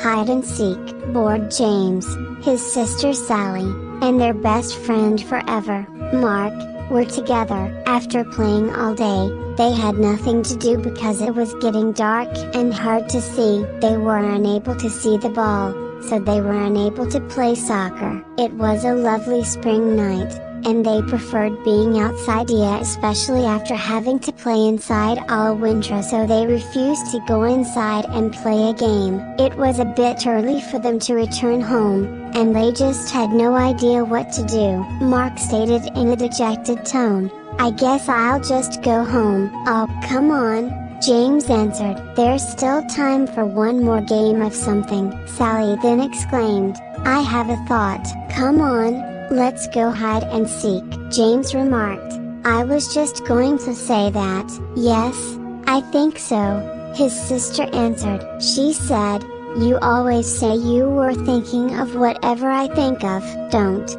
hide and seek bored James, his sister Sally, and their best friend forever, Mark, were together. After playing all day, they had nothing to do because it was getting dark and hard to see. They were unable to see the ball, so they were unable to play soccer. It was a lovely spring night, and they preferred being outside, especially after having to play inside all winter, so they refused to go inside and play a game. It was a bit early for them to return home, and they just had no idea what to do. Mark stated in a dejected tone, "I guess I'll just go home." "Oh, come on," James answered. "There's still time for one more game of something." Sally then exclaimed, "I have a thought." "Come on, let's go hide and seek," James remarked. "I was just going to say that." "Yes, I think so," his sister answered. She said, "You always say you were thinking of whatever I think of." "Don't!"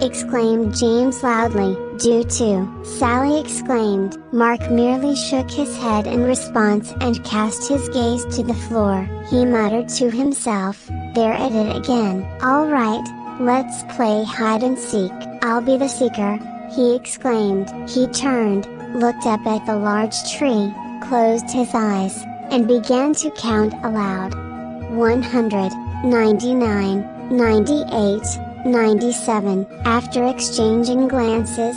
exclaimed James loudly. "Do too," Sally exclaimed. Mark merely shook his head in response and cast his gaze to the floor. He muttered to himself, "They're at it again." "All right, let's play hide and seek. I'll be the seeker," he exclaimed. He turned, looked up at the large tree, closed his eyes, and began to count aloud. 100, 99, 98, 97. After exchanging glances,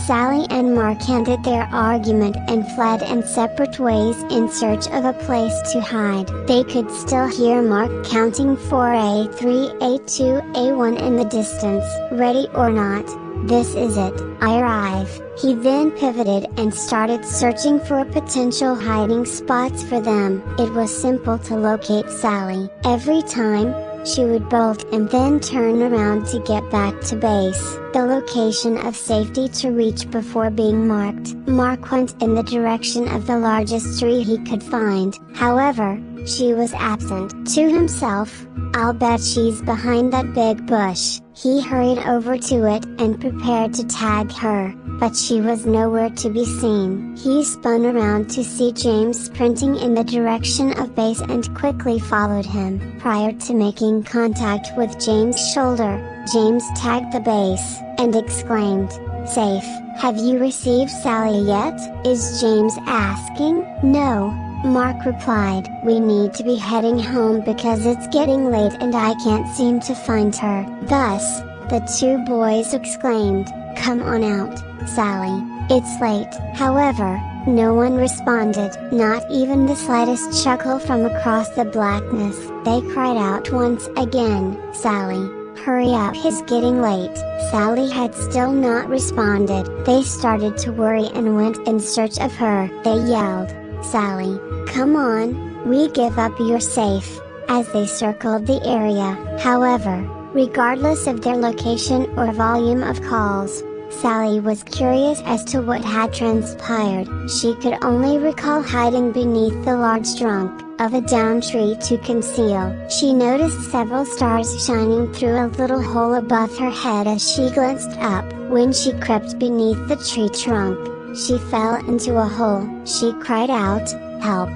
Sally and Mark ended their argument and fled in separate ways in search of a place to hide. They could still hear Mark counting 4A3, A2, A1 in the distance. "Ready or not, this is it. I arrive." He then pivoted and started searching for potential hiding spots for them. It was simple to locate Sally. Every time, she would bolt and then turn around to get back to base. The location of safety to reach before being marked. Mark went in the direction of the largest tree he could find. However, she was absent. To himself, "I'll bet she's behind that big bush." He hurried over to it and prepared to tag her, but she was nowhere to be seen. He spun around to see James sprinting in the direction of base and quickly followed him. Prior to making contact with James' shoulder, James tagged the base, and exclaimed, "Safe." "Have you received Sally yet?" is James asking. "No," Mark replied. "We need to be heading home because it's getting late and I can't seem to find her." Thus, the two boys exclaimed, "Come on out, Sally, it's late." However, no one responded, not even the slightest chuckle from across the blackness. They cried out once again, "Sally, hurry up, it's getting late." Sally had still not responded. They started to worry and went in search of her. They yelled, "Sally, come on, we give up, you're safe," as they circled the area. However, regardless of their location or volume of calls, Sally was curious as to what had transpired. She could only recall hiding beneath the large trunk of a down tree to conceal. She noticed several stars shining through a little hole above her head as she glanced up. When she crept beneath the tree trunk, she fell into a hole. She cried out, "Help!"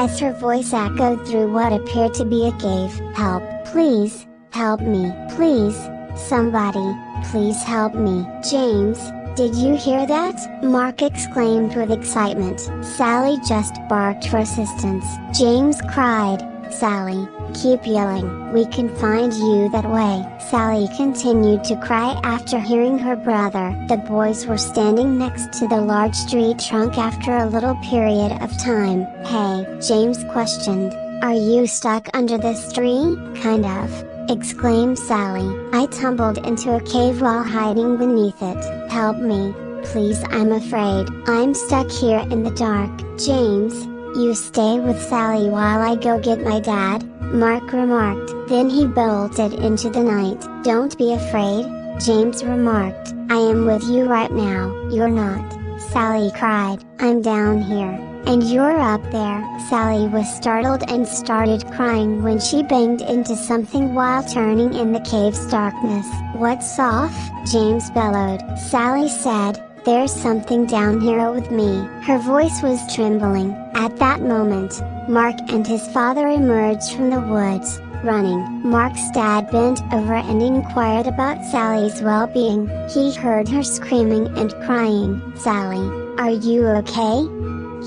as her voice echoed through what appeared to be a cave. "Help, please, help me, please, somebody, please help me." "James, did you hear that?" Mark exclaimed with excitement. Sally just barked for assistance. James cried, "Sally, keep yelling, we can find you that way." Sally continued to cry after hearing her brother. The boys were standing next to the large tree trunk after a little period of time. "Hey," James questioned, "are you stuck under this tree?" "Kind of," exclaimed Sally. "I tumbled into a cave while hiding beneath it. Help me, please, I'm afraid. I'm stuck here in the dark." "James, you stay with Sally while I go get my dad," Mark remarked. Then he bolted into the night. "Don't be afraid," James remarked. "I am with you right now." "You're not," Sally cried. "I'm down here, and you're up there." Sally was startled and started crying when she banged into something while turning in the cave's darkness. "What's off?" James bellowed. Sally said, "There's something down here with me." Her voice was trembling. At that moment, Mark and his father emerged from the woods, running. Mark's dad bent over and inquired about Sally's well-being. He heard her screaming and crying. "Sally, are you okay?"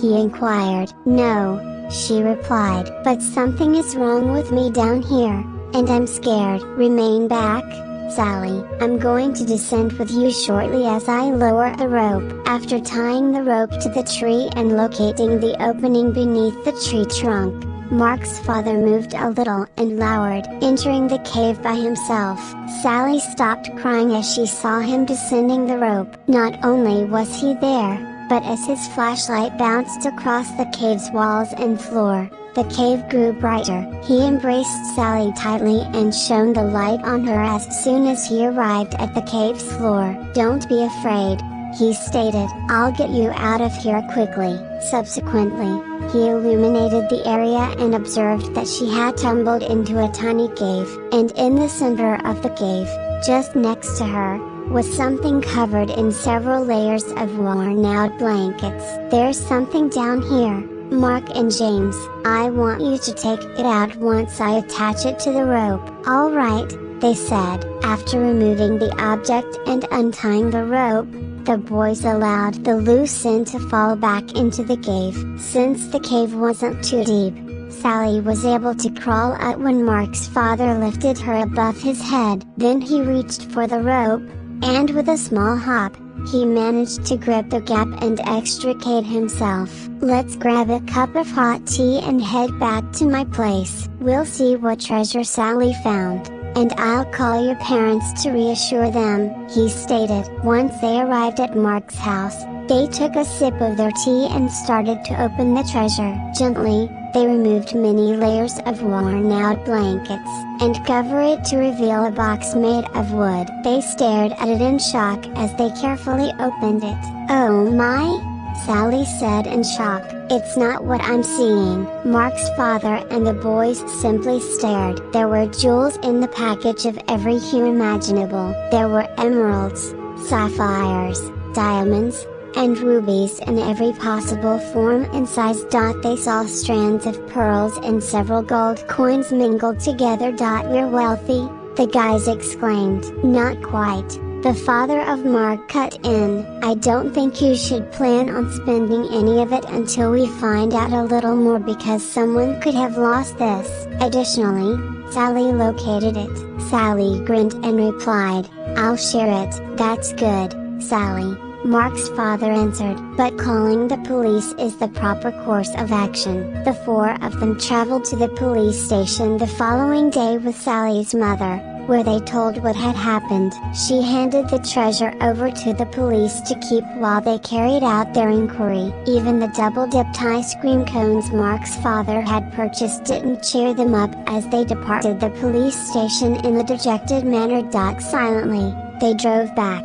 he inquired. "No," she replied. "But something is wrong with me down here, and I'm scared." "Remain back, Sally. I'm going to descend with you shortly as I lower the rope." After tying the rope to the tree and locating the opening beneath the tree trunk, Mark's father moved a little and lowered, entering the cave by himself. Sally stopped crying as she saw him descending the rope. Not only was he there, but as his flashlight bounced across the cave's walls and floor, the cave grew brighter. He embraced Sally tightly and shone the light on her as soon as he arrived at the cave's floor. "Don't be afraid," he stated. "I'll get you out of here quickly." Subsequently, he illuminated the area and observed that she had tumbled into a tiny cave. And in the center of the cave, just next to her, was something covered in several layers of worn-out blankets. "There's something down here, Mark and James. I want you to take it out once I attach it to the rope." "All right," they said. After removing the object and untying the rope, the boys allowed the loose end to fall back into the cave. Since the cave wasn't too deep, Sally was able to crawl out when Mark's father lifted her above his head. Then he reached for the rope, and with a small hop, he managed to grip the gap and extricate himself. "Let's grab a cup of hot tea and head back to my place. We'll see what treasure Sally found, and I'll call your parents to reassure them," he stated. Once they arrived at Mark's house, they took a sip of their tea and started to open the treasure. Gently, they removed many layers of worn-out blankets, and covered it to reveal a box made of wood. They stared at it in shock as they carefully opened it. "Oh my!" Sally said in shock. "It's not what I'm seeing." Mark's father and the boys simply stared. There were jewels in the package of every hue imaginable. There were emeralds, sapphires, diamonds, and rubies in every possible form and size. They saw strands of pearls and several gold coins mingled together. "We're wealthy," the guys exclaimed. "Not quite," the father of Mark cut in. "I don't think you should plan on spending any of it until we find out a little more, because someone could have lost this." Additionally, Sally located it. Sally grinned and replied, "I'll share it." "That's good, Sally," Mark's father answered. "But calling the police is the proper course of action." The four of them traveled to the police station the following day with Sally's mother, where they told what had happened. She handed the treasure over to the police to keep while they carried out their inquiry. Even the double-dipped ice cream cones Mark's father had purchased didn't cheer them up as they departed the police station in a dejected manner. Silently, they drove back.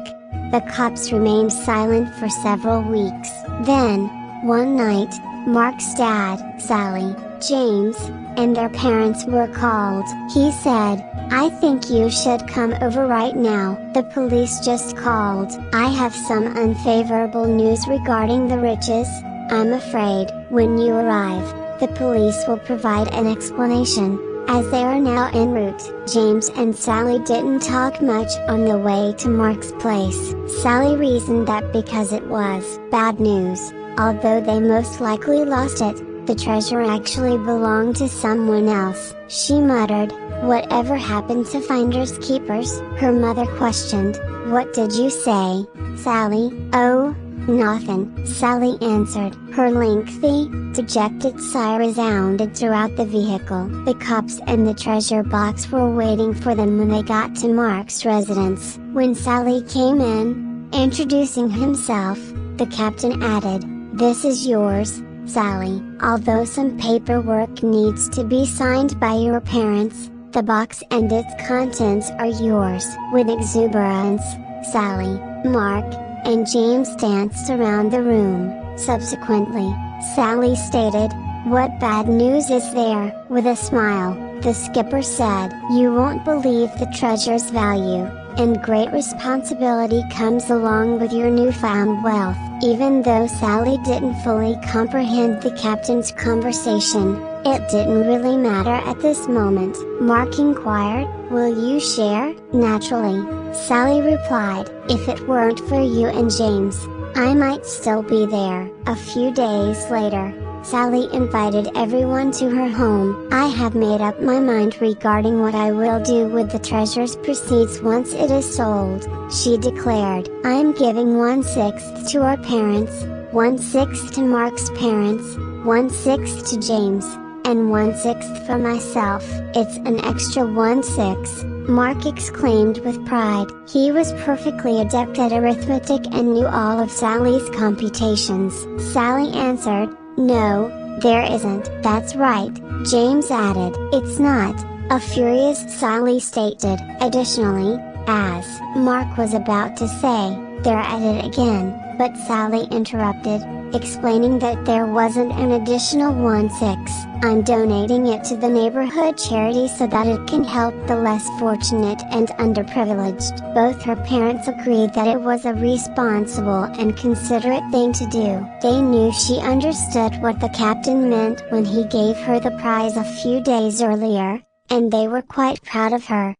The cops remained silent for several weeks. Then, one night, Mark's dad, Sally, James, and their parents were called. He said, "I think you should come over right now. The police just called. I have some unfavorable news regarding the riches. I'm afraid, when you arrive, the police will provide an explanation, as they are now en route." James and Sally didn't talk much on the way to Mark's place. Sally reasoned that because it was bad news, although they most likely lost it, the treasure actually belonged to someone else. She muttered, "Whatever happened to finders keepers?" Her mother questioned, "What did you say, Sally?" "Oh, nothing," Sally answered. Her lengthy, dejected sigh resounded throughout the vehicle. The cops and the treasure box were waiting for them when they got to Mark's residence. When Sally came in, introducing himself, the captain added, "This is yours, Sally. Although some paperwork needs to be signed by your parents, the box and its contents are yours." With exuberance, Sally, Mark, and James danced around the room. Subsequently, Sally stated, "What bad news is there?" With a smile, the skipper said, "You won't believe the treasure's value, and great responsibility comes along with your newfound wealth." Even though Sally didn't fully comprehend the captain's conversation, It didn't really matter at this moment. Mark inquired, "Will you share?" "Naturally," Sally replied. "If it weren't for you and James, I might still be there." A few days later, Sally invited everyone to her home. "I have made up my mind regarding what I will do with the treasure's proceeds once it is sold," she declared. "I'm giving 1/6 to our parents, 1/6 to Mark's parents, 1/6 to James, and 1/6 for myself." "It's an extra 1/6, Mark exclaimed with pride. He was perfectly adept at arithmetic and knew all of Sally's computations. Sally answered, "No, there isn't." "That's right," James added. "It's not," a furious Sally stated. Additionally, as Mark was about to say, "They're at it again," but Sally interrupted, explaining that there wasn't an additional 1/6. "I'm donating it to the neighborhood charity so that it can help the less fortunate and underprivileged." Both her parents agreed that it was a responsible and considerate thing to do. They knew she understood what the captain meant when he gave her the prize a few days earlier, and they were quite proud of her.